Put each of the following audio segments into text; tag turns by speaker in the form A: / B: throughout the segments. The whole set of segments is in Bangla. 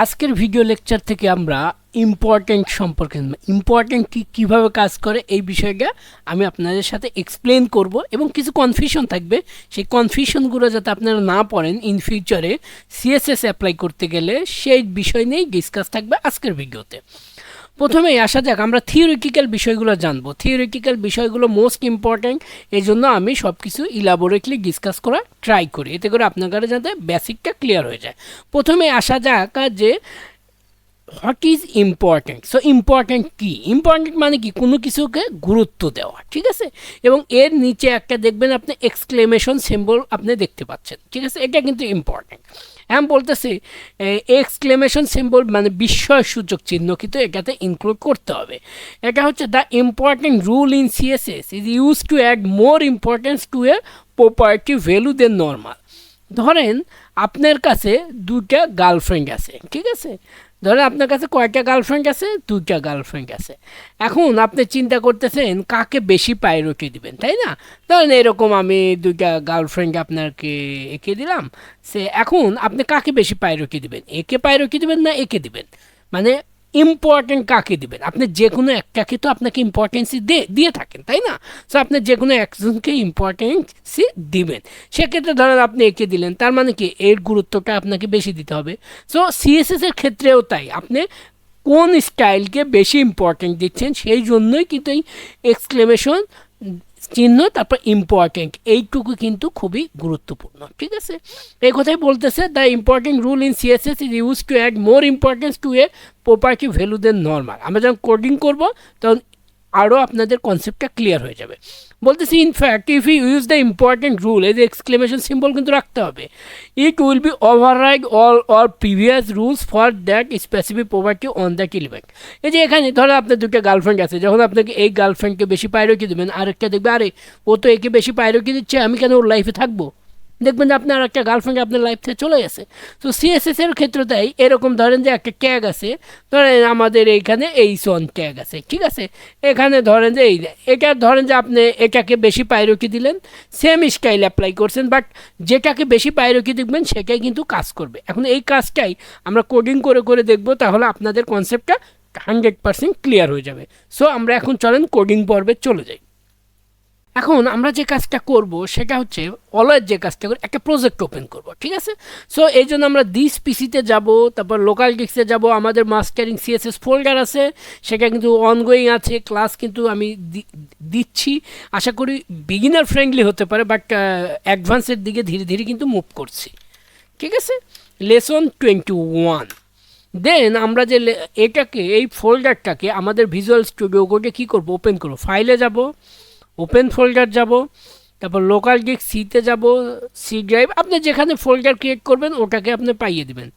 A: আজকের ভিডিও লেকচার থেকে আমরা ইম্পর্ট্যান্ট সম্পর্কে ইম্পর্ট্যান্ট কীভাবে কাজ করে এই বিষয়টা আমি আপনাদের সাথে এক্সপ্লেন করব এবং কিছু কনফিউশন থাকবে সেই কনফিউশনগুলো যাতে আপনারা না পড়েন ইন ফিউচারে সিএসএস অ্যাপ্লাই করতে গেলে সেই বিষয় নিয়েই ডিসকাস থাকবে আজকের ভিডিওতে। প্রথমেই আসা যাক, আমরা থিওরিটিক্যাল বিষয়গুলো জানবো। থিওরিটিক্যাল বিষয়গুলো মোস্ট ইম্পর্ট্যান্ট, এই জন্য আমি সব কিছু ইলাবোরেটলি ডিসকাস করা ট্রাই করি, এতে করে আপনার কাছে যাতে বেসিকটা ক্লিয়ার হয়ে যায়। প্রথমে আসা যাক যে what is important. So important কী? ইম্পর্ট্যান্ট মানে কি? কোনো কিছুকে গুরুত্ব দেওয়া, ঠিক আছে? এবং এর নিচে একটা দেখবেন আপনি এক্সক্লেমেশন সিম্বল আপনি দেখতে পাচ্ছেন, ঠিক আছে? এটা কিন্তু ইম্পর্ট্যান্ট। আমি বলতেছি এক্সক্লেমেশন সিম্বল মানে বিস্ময়সূচক চিহ্ন কিন্তু এটাতে ইনক্লুড করতে হবে। এটা হচ্ছে the important rule in CSS is use to add more importance to a property value then normal. ধরেন আপনার কাছে দুটা গার্লফ্রেন্ড আছে, ঠিক আছে? ধরেন আপনার কাছে কয়টা গার্লফ্রেন্ড আছে? দুটা গার্লফ্রেন্ড আছে। এখন আপনি চিন্তা করতেছেন কাকে বেশি প্রায়োরিটি দিবেন, তাই না? ধরেন এরকম আমি দুইটা গার্লফ্রেন্ড আপনাকে এঁকে দিলাম, সে এখন আপনি কাকে বেশি প্রায়োরিটি দিবেন? একে প্রায়োরিটি দিবেন না একে দিবেন? মানে ইম্পর্টেন্ট কাকে দিবেন? আপনি যে কোনো একটাকে তো আপনাকে ইম্পর্টেন্সি দিয়ে থাকেন, তাই না? সো আপনি যে কোনো একজনকে ইম্পর্টেন্সি দিবেন। সেক্ষেত্রে ধরেন আপনি একে দিলেন, তার মানে কি এর গুরুত্বটা আপনাকে বেশি দিতে হবে। সো সিএসএসের ক্ষেত্রেও তাই, আপনি কোন স্টাইলকে বেশি ইম্পর্টেন্ট দিচ্ছেন সেই জন্যই কিন্তু এই এক্সক্লেমেশন চিহ্ন তারপর ইম্পর্টেন্ট এইটুকু কিন্তু খুবই গুরুত্বপূর্ণ, ঠিক আছে? এই কথাই বলতেছে the important rule in CSS is use to add more importance to a property value then normal. আমরা যখন কোডিং করব তখন আরও আপনাদের কনসেপ্টটা ক্লিয়ার হয়ে যাবে। বলতেছি in fact if you use the important rule, এই যে এক্সক্লেমেশন সিম্বল কিন্তু রাখতে হবে, it will be override all previous rules for that specific property on that element. এই যে এখানে ধরো আপনার দুটো গার্লফ্রেন্ড আছে, যখন আপনাকে এই গার্লফ্রেন্ডকে বেশি প্রায়োরিটি দেবেন, আরেকটা দেখবে আরে ও তো একে বেশি প্রায়োরিটি দিচ্ছে, আমি কেন ওর লাইফে থাকবো? দেখবেন যে আপনার একটা গার্লফ্রেন্ড আপনার লাইফ থেকে চলে গেছে। তো সিএসএস এর ক্ষেত্রে তাই এরকম ধরেন যে একটা ট্যাগ আছে, ধরেন আমাদের এইখানে এইচ1 ট্যাগ আছে, ঠিক আছে? এখানে ধরেন যে এটা ধরেন যে আপনি এটাকে বেশি প্রায়োরিটি দিলেন, সেম স্টাইল অ্যাপ্লাই করছেন, বাট যেটাকে বেশি প্রায়োরিটি দেখবেন সেটাই কিন্তু কাজ করবে। এখন এই কাজটাই আমরা কোডিং করে করে দেখব, তাহলে আপনাদের কনসেপ্টটা 100% ক্লিয়ার হয়ে যাবে। সো আমরা এখন চলেন কোডিং পর্বে চলে যাই। এখন আমরা যে কাজটা করব সেটা হচ্ছে অলওয়েজ যে কাজটা করি একটা প্রজেক্ট ওপেন করব, ঠিক আছে? সো এই জন্য আমরা দিস পিসিতে যাব, তারপর লোকাল ডিস্কে যাব, আমাদের মাস্টারিং সিএসএস ফোল্ডার আছে, সেটা কিন্তু অনগোয়িং আছে, ক্লাস কিন্তু আমি দিচ্ছি। আশা করি বিগিনার ফ্রেন্ডলি হতে পারে, বাট অ্যাডভান্সের দিকে ধীরে ধীরে কিন্তু মুভ করছি, ঠিক আছে? লেসন 21। দেন আমরা যে এটাকে এই ফোল্ডারটাকে আমাদের ভিজুয়াল স্টুডিও কোডে কী করবো? ওপেন করবো, ফাইলে যাব, ওপেন ফোল্ডার যাব, তারপর লোকাল ডিস্ক সিতে যাব, সি ড্রাইভ, আপনি যেখানে ফোল্ডার ক্রিয়েট করবেন ওটাকে আপনি পাইয়ে দেবেন,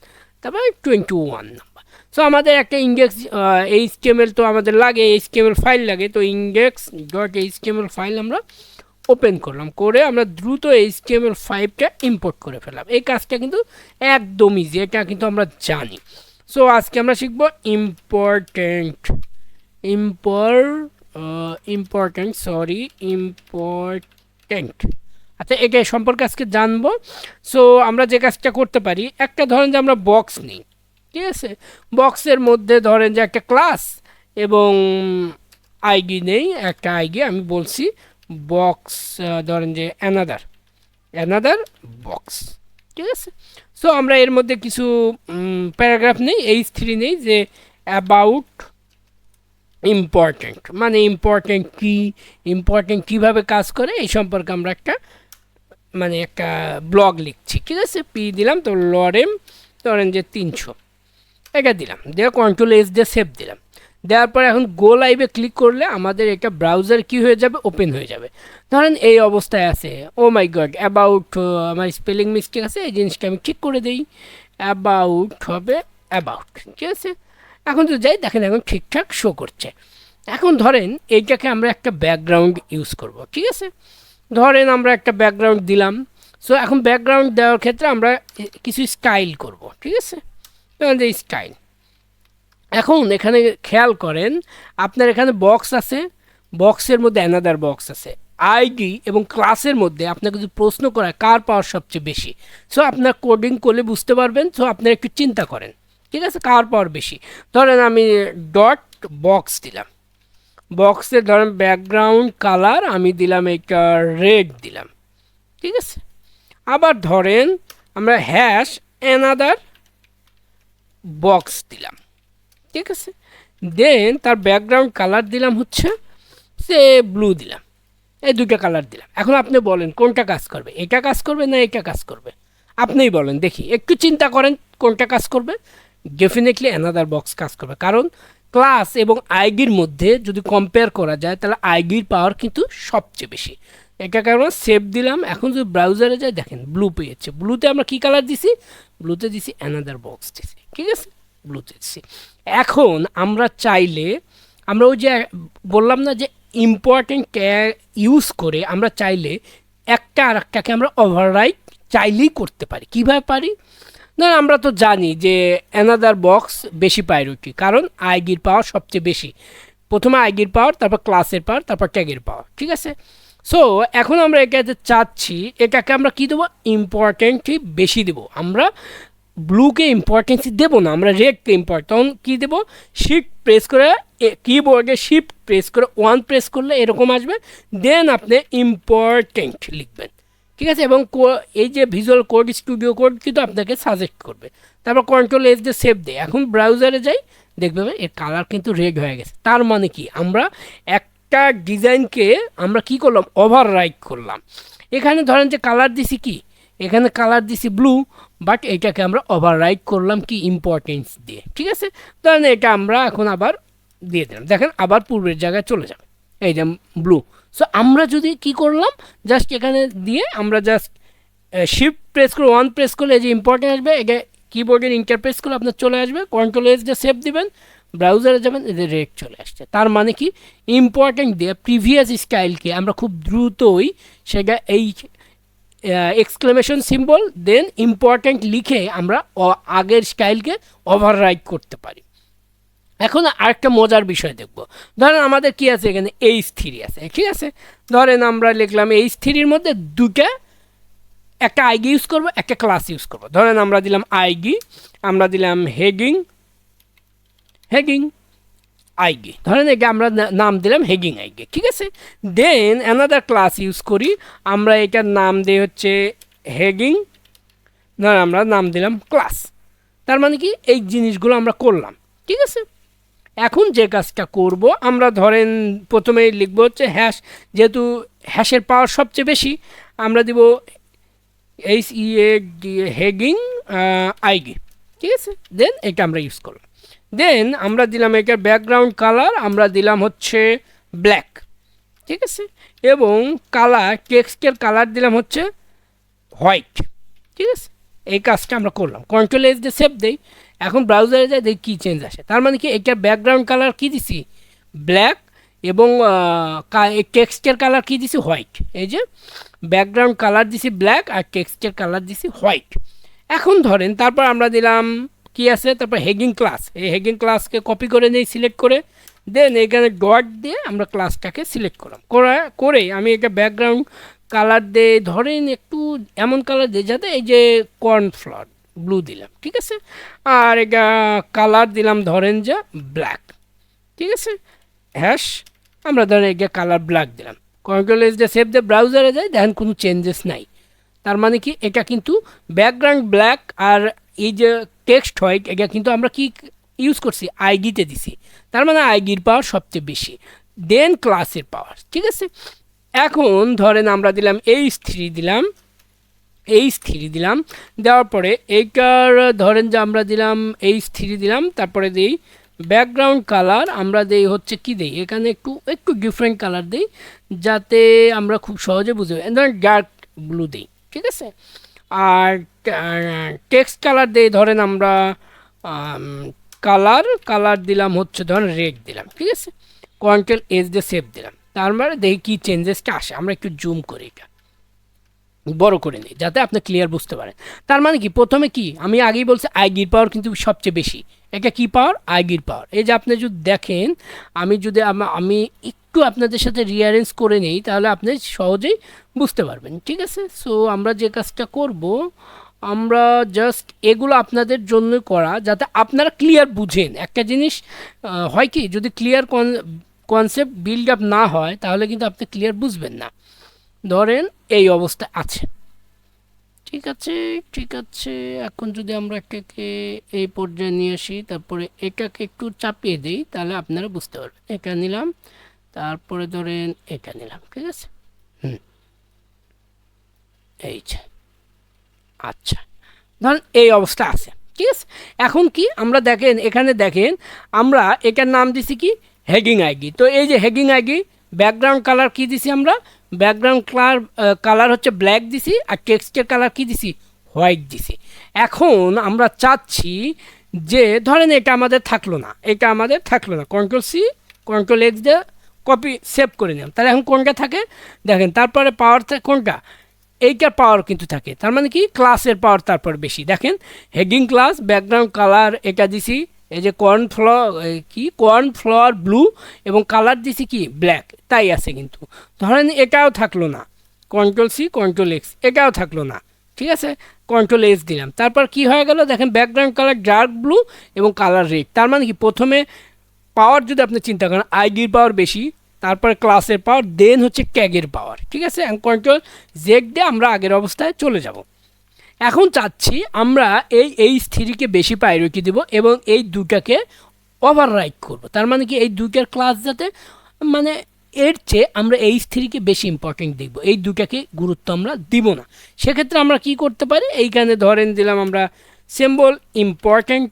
A: তারপর 21 নাম্বার। সো আমাদের একটা ইন্ডেক্স এইচটিএমএল তো আমাদের লাগে, এইচটিএমএল ফাইল লাগে, তো ইন্ডেক্স ডট এইচটিএমএল ফাইল আমরা ওপেন করলাম, করে আমরা দ্রুত HTML5টা ইম্পোর্ট করে ফেললাম। এই কাজটা কিন্তু একদম ইজি, এটা কিন্তু আমরা জানি। সো আজকে আমরা শিখব ইম্পর্টেন্ট। আচ্ছা, এটা সম্পর্কে আজকে জানবো। সো আমরা যে কাজটা করতে পারি, একটা ধরেন যে আমরা বক্স নিই, ঠিক আছে? বক্সের মধ্যে ধরেন যে একটা ক্লাস এবং আইডি নেই, একটা আইডি আমি বলছি বক্স, ধরেন যে অ্যানাদার বক্স, ঠিক আছে? সো আমরা এর মধ্যে কিছু প্যারাগ্রাফ নেই, H3 নেই, যে অ্যাবাউট ইম্পর্টেন্ট, মানে ইম্পর্টেন্ট কীভাবে কাজ করে এই সম্পর্কে আমরা একটা ব্লগ লিখছি, ঠিক আছে? পি দিলাম, তো লরেম ধরেন যে 300 এটা দিলাম, দিয়ে কন্ট্রোল-S দিয়ে সেভ দিলাম। দেওয়ার পরে এখন গো লাইভে ক্লিক করলে আমাদের এটা ব্রাউজার কি হয়ে যাবে? ওপেন হয়ে যাবে। ধরেন এই অবস্থায় আছে, ও মাই গড, অ্যাবাউট, আমার স্পেলিং মিস্টেক আছে, এই জিনিসটা আমি ঠিক করে দিই, অ্যাবাউট হবে অ্যাবাউট, ঠিক আছে? এখন তো যাই, দেখেন এখন ঠিকঠাক শো করছে। এখন ধরেন এইটাকে আমরা একটা ব্যাকগ্রাউন্ড ইউজ করব, ঠিক আছে? ধরেন আমরা একটা ব্যাকগ্রাউন্ড দিলাম। সো এখন ব্যাকগ্রাউন্ড দেওয়ার ক্ষেত্রে আমরা কিছু স্টাইল করব, ঠিক আছে? যে স্টাইল, এখন এখানে খেয়াল করেন আপনার এখানে বক্স আছে, বক্সের মধ্যে অ্যানাদার বক্স আছে, আইডি এবং ক্লাসের মধ্যে আপনাকে যদি প্রশ্ন করা কার পাওয়ার সবচেয়ে বেশি, সো আপনার কোডিং করলে বুঝতে পারবেন। সো আপনারা একটু চিন্তা করেন, ঠিক আছে, কার পাওয়ার বেশি। ধরেন আমি ডট বক্স দিলাম, বক্সে ধরেন ব্যাকগ্রাউন্ড কালার আমি দিলাম একটা রেড দিলাম, ঠিক আছে। আবার ধরেন আমরা হ্যাশ অ্যানাদার বক্স দিলাম, ঠিক আছে। দেন তার ব্যাকগ্রাউন্ড কালার দিলাম হচ্ছে সে ব্লু দিলাম, এই দুইটা কালার দিলাম। এখন আপনি বলেন কোনটা কাজ করবে, এটা কাজ করবে না এটা কাজ করবে, আপনিই বলেন দেখি, একটু চিন্তা করেন কোনটা কাজ করবে। ডেফিনেটলি অ্যানাদার বক্স কাজ করবে, কারণ ক্লাস এবং আইডির মধ্যে যদি কম্পেয়ার করা যায় তাহলে আইডির পাওয়ার কিন্তু সবচেয়ে বেশি। এটা কারণ সেভ দিলাম। এখন যদি ব্রাউজারে যাই দেখেন ব্লু পেয়েছে, ব্লুতে আমরা কি কালার দিছি, ব্লুতে দিছি অ্যানাদার বক্স দিছি, ঠিক আছে, ব্লুতে দিছি। এখন আমরা চাইলে আমরা ওই যে বললাম না যে ইম্পর্টেন্ট ইউজ করে আমরা চাইলে একটা আর একটাকে আমরা ওভাররাইট চাইলেই করতে পারি। কীভাবে পারি, ধর আমরা তো জানি যে অ্যানাদার বক্স বেশি প্রায়োরিটি, কারণ আইডির পাওয়ার সবচেয়ে বেশি। প্রথমে আইডির পাওয়ার, তারপর ক্লাসের পাওয়ার, তারপর ট্যাগের পাওয়ার, ঠিক আছে। সো এখন আমরা এটাতে চাচ্ছি এটাকে আমরা কী দেবো, ইম্পর্টেন্টই বেশি দেবো। আমরা ব্লুকে ইম্পর্টেন্স দেবো না, আমরা রেডকে ইম্পর্টেন্ট, তখন কী দেবো, শিফট প্রেস করে, কিবোর্ডে শিফট প্রেস করে 1 প্রেস করলে এরকম আসবে, দেন আপনি ইম্পর্টেন্ট লিখবেন, ঠিক আছে। এবং এই যে ভিজুয়াল কোড স্টুডিও কোড কিন্তু আপনাকে সাজেস্ট করবে। তারপর কন্ট্রোল এস দিয়ে সেভ দেয়। এখন ব্রাউজারে যাই, দেখবে এর কালার কিন্তু রেড হয়ে গেছে। তার মানে কি, আমরা একটা ডিজাইনকে আমরা কি করলাম, ওভাররাইট করলাম। এখানে ধরেন যে কালার দিছি কি, এখানে কালার দিছি ব্লু, বাট এটাকে আমরা ওভাররাইট করলাম কি, ইম্পর্টেন্স দিয়ে, ঠিক আছে। ধরেন এটা আমরা এখন আবার দিয়ে দিলাম, দেখেন আবার পূর্বের জায়গায় চলে যাবে, এই যে ব্লু। সো আমরা যদি কি করলাম, জাস্ট এখানে দিয়ে আমরা জাস্ট শিফট প্রেস করে 1 প্রেস করলে এই যে ইম্পর্টেন্ট আসবে, এটা কিবোর্ডের ইন্টার প্রেস করলে আপনার চলে আসবে, কন্ট্রোল এস দিয়ে সেভ দিবেন, ব্রাউজারে যাবেন, এদের রেড চলে আসছে। তার মানে কি, ইম্পর্টেন্ট দিয়ে প্রিভিয়াস স্টাইলকে আমরা খুব দ্রুতই সেটা এই এক্সক্লেমেশন সিম্বল দেন ইম্পর্টেন্ট লিখে আমরা আগের স্টাইলকে ওভাররাইট করতে পারি। এখন আরেকটা মজার বিষয় দেখব, ধরেন আমাদের কি আছে এখানে H3 আছে, ঠিক আছে। ধরেন আমরা লিখলাম H3-র মধ্যে দুটা, একটা আইডি ইউজ করব, একটা ক্লাস ইউজ করব। ধরেন আমরা দিলাম আইডি, আমরা দিলাম হেডিং আইডি, ধরেন এটা আমরা নাম দিলাম হেডিং আইডি, ঠিক আছে। দেন অ্যানাদার ক্লাস ইউজ করি, আমরা এটার নাম দিই হচ্ছে হেডিং, ধরেন আমরা নাম দিলাম ক্লাস। তার মানে কি, এই জিনিসগুলো আমরা করলাম, ঠিক আছে। এখন যে কাজটা করব, আমরা ধরেন প্রথমেই লিখবো হচ্ছে হ্যাশ, যেহেতু হ্যাশের পাওয়ার সবচেয়ে বেশি, আমরা দিব হেডিং আইডি, ঠিক আছে। দেন এটা আমরা ইউজ করলাম। দেন আমরা দিলাম এটার ব্যাকগ্রাউন্ড কালার, আমরা দিলাম হচ্ছে ব্ল্যাক, ঠিক আছে। এবং কালার, টেক্সটের কালার দিলাম হচ্ছে হোয়াইট, ঠিক আছে। এই কাজটা আমরা করলাম, কন্ট্রোল এস দিয়ে সেভ দেই। এখন ব্রাউজারে যাই, দেখি কী চেঞ্জ আসে। তার মানে কি, এটার ব্যাকগ্রাউন্ড কালার কী দিছি, ব্ল্যাক, এবং টেক্সটের কালার কী দিছি, হোয়াইট। এই যে ব্যাকগ্রাউন্ড কালার দিছি ব্ল্যাক আর টেক্সটের কালার দিছি হোয়াইট। এখন ধরেন তারপর আমরা দিলাম কি আছে, তারপর হেডিং ক্লাস, এই হেডিং ক্লাসকে কপি করে নেই সিলেক্ট করে, দেন এখানে ডট দিয়ে আমরা ক্লাসটাকে সিলেক্ট করলাম, করে আমি এটা ব্যাকগ্রাউন্ড কালার দিয়ে ধরেন একটু এমন কালার দিয়ে যাতে এই যে কর্নফ্লাওয়ার ব্লু দিলাম, ঠিক আছে। আর এটা কালার দিলাম ধরেন যে ব্ল্যাক, ঠিক আছে। হ্যাশ আমরা ধরেন এটা কালার ব্ল্যাক দিলাম, কন্ট্রোল এস দিয়ে সেভ দিয়ে ব্রাউজারে যাই, দেখেন কোনো চেঞ্জেস নাই। তার মানে কি, এটা কিন্তু ব্যাকগ্রাউন্ড ব্ল্যাক আর এই যে টেক্সট হোয়াইট, এটা কিন্তু আমরা কি ইউজ করছি, আইডিতে দিছি। তার মানে আইডির পাওয়ার সবচেয়ে বেশি, দেন ক্লাসের পাওয়ার, ঠিক আছে। এখন ধরেন আমরা দিলাম H3 দিলাম, দেওয়ার পরে এইটার ধরেন যে আমরা দিলাম H3 দিলাম, তারপরে দিই ব্যাকগ্রাউন্ড কালার, আমরা দেই হচ্ছে কি দেই, এখানে একটু ডিফারেন্ট কালার দিই যাতে আমরা খুব সহজে বুঝতে পারি, ধরেন ডার্ক ব্লু দিই, ঠিক আছে। আর টেক্সট কালার দিই ধরেন আমরা কালার দিলাম হচ্ছে ধরেন রেড দিলাম, ঠিক আছে। কন্ট্রোল এস দিয়ে সেভ দিলাম। তার মানে দেখি কী চেঞ্জেসটা আসে, আমরা একটু জুম করি, এটা বড় করে নিই যাতে আপনি ক্লিয়ার বুঝতে পারেন। তার মানে কি, প্রথমে কি আমি আগেই বলছি আইডির পাওয়ার কিন্তু সবচেয়ে বেশি, এটা কি পাওয়ার, আইডির পাওয়ার। এই যে আপনি যদি দেখেন, আমি একটু আপনাদের সাথে রিঅ্যারেঞ্জ করে নিই, তাহলে আপনি সহজেই বুঝতে পারবেন, ঠিক আছে। সো আমরা যে কাজটা করব, আমরা জাস্ট এগুলো আপনাদের জন্য করা, যাতে আপনারা ক্লিয়ার বুঝেন একটা জিনিস। হয় কি, যদি ক্লিয়ার কনসেপ্ট বিল্ড আপ না হয় তাহলে কিন্তু আপনি ক্লিয়ার বুঝবেন না। ধরেন এই অবস্থা আছে, ঠিক আছে ঠিক আছে। এখন যদি আমরা এটাকে এই পর্যায়ে নিয়ে আসি, তারপরে এটাকে একটু চাপিয়ে দিই, তাহলে আপনারা বুঝতে পারবেন। এটা নিলাম, তারপরে ধরেন এটা নিলাম, ঠিক আছে। এই যে, আচ্ছা, ধরেন এই অবস্থা আছে, ঠিক আছে। এখন কি আমরা দেখেন, এখানে দেখেন আমরা এটার নাম দিছি কি, হেডিং আইডি। তো এই যে হেডিং আইডি, ব্যাকগ্রাউন্ড কালার কি দিছি আমরা, ব্যাকগ্রাউন্ড কালার হচ্ছে ব্ল্যাক দিছি, আর টেক্সটের কালার কি দিছি, হোয়াইট দিছি। এখন আমরা চাচ্ছি যে ধরেন এটা আমাদের থাকলো না, এটা আমাদের থাকলো না, কন্ট্রোল সি কন্ট্রোল এক্স দিয়ে কপি সেভ করে নিলাম। তাহলে এখন কোনটা থাকে দেখেন, তারপরে পাওয়ার থাকে কোনটা, এইটার পাওয়ার কিন্তু থাকে, তার মানে কি ক্লাসের পাওয়ার তারপর বেশি। দেখেন হেডিং ক্লাস, ব্যাকগ্রাউন্ড কালার এটা দিছি এই যে কর্নফ্লাওয়ার ব্লু, এবং কালার দিছি কি ব্ল্যাক, তাই আছে। কিন্তু ধরেন এটাও থাকলো না, কন্ট্রোল সি কন্ট্রোল এক্স, এটাও থাকলো না, ঠিক আছে, কন্ট্রোল এস দিলাম। তারপর কি হয়ে গেল দেখেন, ব্যাকগ্রাউন্ড কালার ডার্ক ব্লু এবং কালার রেড। তার মানে কি, প্রথমে পাওয়ার যদি আপনি চিন্তা করেন, আইডির পাওয়ার বেশি, তারপরে ক্লাসের পাওয়ার, দেন হচ্ছে ট্যাগের পাওয়ার, ঠিক আছে। কন্ট্রোল জেড দিয়ে আমরা আগের অবস্থায় চলে যাব। এখন চাচ্ছি আমরা এই থ্রিকে বেশি প্রায়োরিটি দেব এবং এই দুটাকে ওভাররাইট করব। তার মানে কি, এই দুটার ক্লাস যাতে, মানে এর চেয়ে আমরা এই থ্রিকে বেশি ইম্পর্টেন্ট দেখব, এই দুটাকে গুরুত্ব আমরা দিব না। সেক্ষেত্রে আমরা কি করতে পারি, এইখানে ধরেন দিলাম আমরা সিম্বল ইম্পর্টেন্ট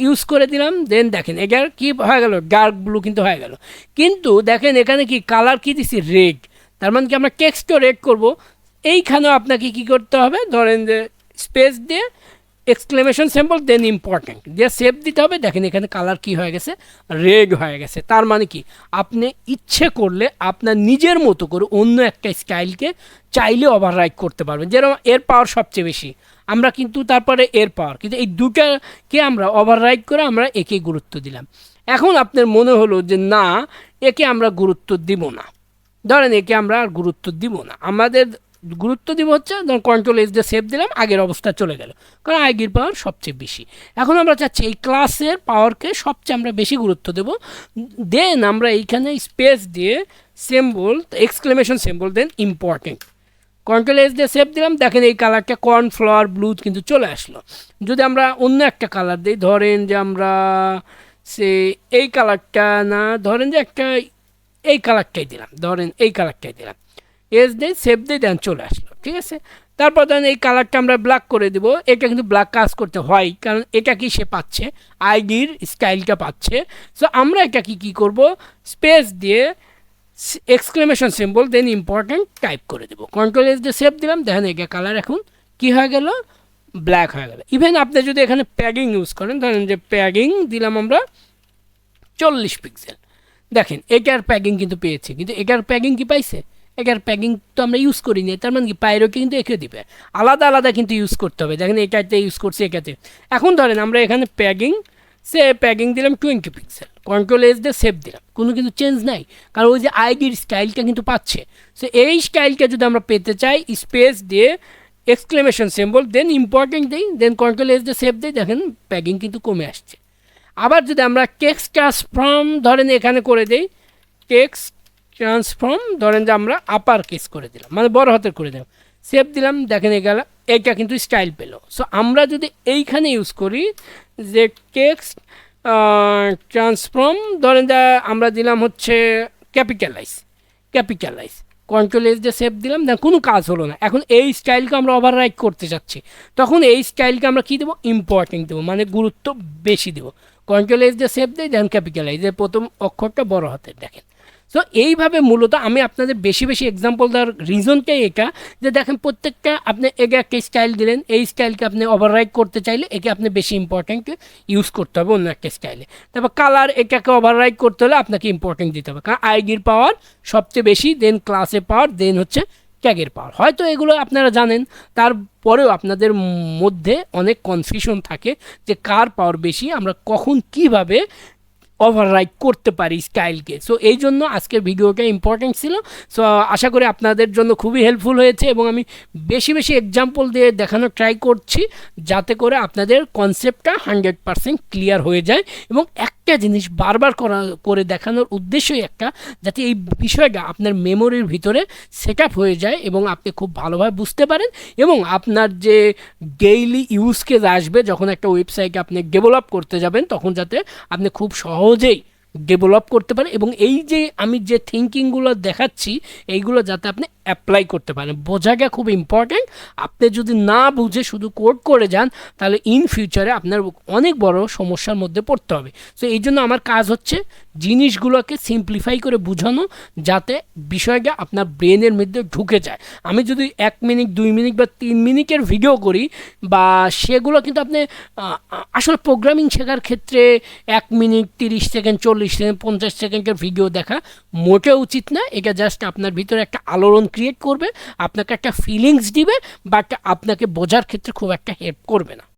A: ইউজ করে দিলাম। দেন দেখেন এটার কি হয়ে গেল, ডার্ক ব্লু কিন্তু হয়ে গেল। কিন্তু দেখেন এখানে কি কালার কি দিছি, রেড। তার মানে কি আমরা টেক্সটও রেড করব। এইখানেও আপনাকে কি করতে হবে, ধরেন যে স্পেস দিয়ে এক্সক্লেমেশন সিম্বল দেন ইম্পর্টেন্ট দিয়ে সেভ দিতে হবে। দেখেন এখানে কালার কি হয়ে গেছে, রেড হয়ে গেছে। তার মানে কি, আপনি ইচ্ছে করলে আপনার নিজের মতো করে অন্য একটা স্টাইলকে চাইলে ওভাররাইট করতে পারবেন। যেরকম এর পাওয়ার সবচেয়ে বেশি, আমরা কিন্তু তারপরে এর পাওয়ার, কিন্তু এই দুটাকে আমরা ওভাররাইট করে আমরা একে গুরুত্ব দিলাম। এখন আপনার মনে হলো যে না, একে আমরা গুরুত্ব দিব না, ধরেন একে আমরা আর গুরুত্ব দিব না, আমাদের গুরুত্ব দিব হচ্ছে ধরুন কন্ট্রোল এস দিয়ে সেভ দিলাম, আগের অবস্থা চলে গেল, কারণ আইডির পাওয়ার সবচেয়ে বেশি। এখন আমরা চাচ্ছি এই ক্লাসের পাওয়ারকে সবচেয়ে আমরা বেশি গুরুত্ব দেব। দেন আমরা এইখানে স্পেস দিয়ে সিম্বল এক্সক্লেমেশন সিম্বল দেন ইম্পর্টেন্ট, কন্ট্রোল এস দিয়ে সেভ দিলাম। দেখেন এই কালারটা কর্নফ্লাওয়ার ব্লু কিন্তু চলে আসলো। যদি আমরা অন্য একটা কালার দিই, ধরেন যে আমরা সে এই কালারটা না, ধরেন যে একটা এই কালারটাই দিলাম, ধরেন এই কালারটাই দিলাম, এস দিয়ে সেভ দিয়ে দেন চলে আসলো, ঠিক আছে। তারপর ধরেন এই কালারটা আমরা ব্ল্যাক করে দেবো। এটা কিন্তু ব্ল্যাক কাজ করতে হয়, কারণ এটা কি সে পাচ্ছে, আইডির স্টাইলটা পাচ্ছে। সো আমরা এটা কি করব, স্পেস দিয়ে এক্সক্লেমেশন সিম্বল দেন ইম্পর্টেন্ট টাইপ করে দেবো, কন্ট্রোল এস দিয়ে সেভ দিলাম। দেখেন এটা কালার এখন কি হয়ে গেল, ব্ল্যাক হয়ে গেল। ইভেন আপনি যদি এখানে প্যাডিং ইউজ করেন, ধরেন যে প্যাডিং দিলাম আমরা 40 পিক্সেল, দেখেন এটার প্যাডিং কিন্তু পেয়েছে, কিন্তু এটার প্যাডিং কি পাইছে, এটার প্যাকিং তো আমরা ইউজ করি নি। তার মানে কি, পাইরোকে কিন্তু এঁকে দিবে, আলাদা আলাদা কিন্তু ইউজ করতে হবে। দেখেন এটাতে ইউজ করছে, এটাতে। এখন ধরেন আমরা এখানে প্যাকিং দিলাম 20 পিক্সেল, কন্ট্রোল এস দিয়ে সেভ দিলাম, কোনো কিন্তু চেঞ্জ নাই, কারণ ওই যে আইডির স্টাইলটা কিন্তু পাচ্ছে। সো এই স্টাইলটা যদি আমরা পেতে চাই, স্পেস দিয়ে এক্সক্লেমেশন সিম্বল দেন ইম্পর্টেন্ট দিই, দেন কন্ট্রোল এস দিয়ে সেভ দিই, দেখেন প্যাকিং কিন্তু কমে আসছে। আবার যদি আমরা টেক্সট ট্রান্সফর্ম ধরেন এখানে করে দিই, টেক্সট ট্রান্সফর্ম ধরেন যে আমরা আপার কেস করে দিলাম, মানে বড় হাতের করে দিলাম, সেভ দিলাম। দেখেন এগুলো এইটা কিন্তু স্টাইল পেলো। সো আমরা যদি এইখানে ইউজ করি যে টেক্সট ট্রান্সফর্ম, ধরেন যা আমরা দিলাম হচ্ছে ক্যাপিটালাইজ, কন্ট্রোল এস দিয়ে সেভ দিলাম, দেখ কোনো কাজ হলো না। এখন এই স্টাইলকে আমরা ওভাররাইট করতে চাচ্ছি, তখন এই স্টাইলকে আমরা কী দেবো, ইম্পর্টেন্ট দেবো, মানে গুরুত্ব বেশি দেবো। কন্ট্রোল এস দিয়ে সেভ দিই, দেখেন ক্যাপিটালাইজ, প্রথম অক্ষরটা বড় হাতের, দেখেন। সো এইভাবে মূলত আমি আপনাদের বেশি বেশি এক্সাম্পল দেওয়ার রিজনটাই এটা, যে দেখেন প্রত্যেকটা আপনি একে একটা স্টাইল দিলেন, এই স্টাইলকে আপনি ওভাররাইট করতে চাইলে একে আপনি বেশি ইম্পর্টেন্ট ইউজ করতে হবে অন্য একটা স্টাইলে। তারপর কালার, এটাকে ওভাররাইট করতে হলে আপনাকে ইম্পর্টেন্ট দিতে হবে, কারণ আইডির পাওয়ার সবচেয়ে বেশি, দেন ক্লাসের পাওয়ার, দেন হচ্ছে ট্যাগের পাওয়ার। হয়তো এগুলো আপনারা জানেন, তারপরেও আপনাদের মধ্যে অনেক কনফিউশন থাকে যে কার পাওয়ার বেশি, আমরা কখন কিভাবে ওভাররাইড করতে পারি স্টাইলকে। সো এই জন্য আজকের ভিডিওটা ইম্পর্টেন্ট ছিল। সো আশা করি আপনাদের জন্য খুবই হেল্পফুল হয়েছে এবং আমি বেশি বেশি এক্সাম্পল দিয়ে দেখানোর ট্রাই করছি যাতে করে আপনাদের কনসেপ্টটা 100% ক্লিয়ার হয়ে যায়। এবং একটা জিনিস বারবার করে দেখানোর উদ্দেশ্যই একটা, যাতে এই বিষয়টা আপনার মেমোরির ভিতরে সেট আপ হয়ে যায় এবং আপনি খুব ভালোভাবে বুঝতে পারেন এবং আপনার যে ডেইলি ইউজ কেস আসবে যখন একটা ওয়েবসাইটে আপনি ডেভেলপ করতে যাবেন, তখন যাতে আপনি খুব সহজেই ডেভেলপ করতে পারেন এবং এই যে আমি যে থিঙ্কিংগুলো দেখাচ্ছি এইগুলো যাতে আপনি অ্যাপ্লাই করতে পারেন। বোঝাটা খুব ইম্পর্ট্যান্ট। আপনি যদি না বুঝে শুধু কোড করে যান তাহলে ইন ফিউচারে আপনার অনেক বড় সমস্যার মধ্যে পড়তে হবে। সো এই জন্য আমার কাজ হচ্ছে জিনিসগুলোকে সিম্পলিফাই করে বোঝানো যাতে বিষয়টা আপনার ব্রেনের মধ্যে ঢুকে যায়। আমি যদি 1 মিনিট 2 মিনিট বা 3 মিনিটের ভিডিও করি বা সেগুলো কিন্তু আপনি আসলে প্রোগ্রামিং শেখার ক্ষেত্রে 1 মিনিট 30 সেকেন্ড 40 সেকেন্ড 50 সেকেন্ডের ভিডিও দেখা মোটেও উচিত না। এটা জাস্ট আপনার ভিতরে একটা আলোড়ন ক্রিয়েট করবে, আপনাকে একটা ফিলিংস দিবে, বাট আপনাকে বোঝার ক্ষেত্রে খুব একটা হেল্প করবে না।